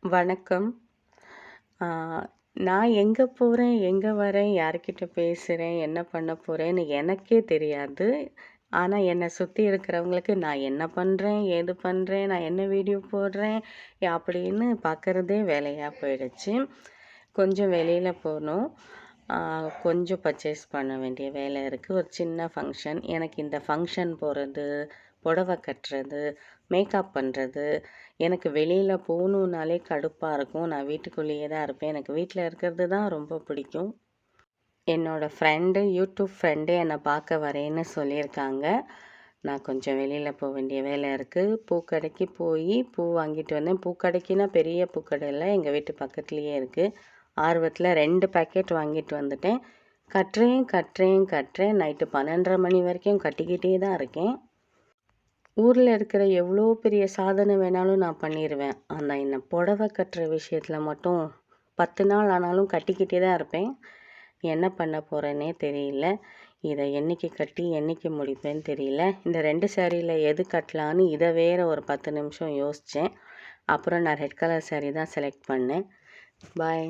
வணக்கம். ஆ நான் எங்க போறேன், எங்க வரேன், யார்கிட்ட பேசுறேன், என்ன பண்ண போறேன்னு எனக்கே தெரியாது. ஆனா, என்னை சுத்தி இருக்கிறவங்களுக்கு நான் என்ன பண்றேன், ஏது பண்றேன், நான் என்ன வீடியோ போடுறேன், அப்படின்னு பார்க்கறதே வேலையா போயிடுச்சு. கொஞ்சம் வெளியில போணும். ஆ கொஞ்சம் பர்ச்சேஸ் பண்ண வேண்டிய வேலை இருக்கு. ஒரு சின்ன ஃபங்க்ஷன். எனக்கு இந்த ஃபங்க்ஷன் போறது, புடவை கட்டுறது, மேக்கப் பண்றது, எனக்கு வெளியில போகணுன்னாலே கடுப்பா இருக்கும். நான் வீட்டுக்குள்ளேயே தான் இருப்பேன். எனக்கு வீட்ல இருக்கிறது தான் ரொம்ப பிடிக்கும். என்னோட ஃப்ரெண்டு, யூடியூப் ஃப்ரெண்டு என்னை பார்க்க வரேன்னு சொல்லியிருக்காங்க. நான் கொஞ்சம் வெளியில போ வேண்டிய வேலை இருக்கு. பூக்கடைக்கு போய் பூ வாங்கிட்டு வந்தேன். பூக்கடைக்குன்னா பெரிய பூக்கடை இல்ல. எங்க வீட்டு பக்கத்துலயே இருக்கு. ஆர்வத்துல 2 பாக்கெட் வாங்கிட்டு வந்துட்டேன். கட்டுறேன். நைட்டு 12:30 மணி வரைக்கும் கட்டிக்கிட்டே தான் இருக்கேன். ஊர்ல இருக்கிற எவ்வளோ பெரிய சாதனை வேணாலும் நான் பண்ணிருவேன். ஆனா, இந்த புடவை கட்டுற விஷயத்துல மட்டும் 10 நாள் ஆனாலும் கட்டிக்கிட்டே தான் இருப்பேன். என்ன பண்ண போறேன்னே தெரியல. இதை என்னைக்கு கட்டி என்னைக்கு முடிப்பேன்னு தெரியல. இந்த 2 சாரியில் எது கட்டலான்னு இதை வேற ஒரு 10 நிமிஷம் யோசித்தேன். அப்புறம் நான் ரெட் கலர் சாரி தான் செலக்ட் பண்ணேன். பாய்.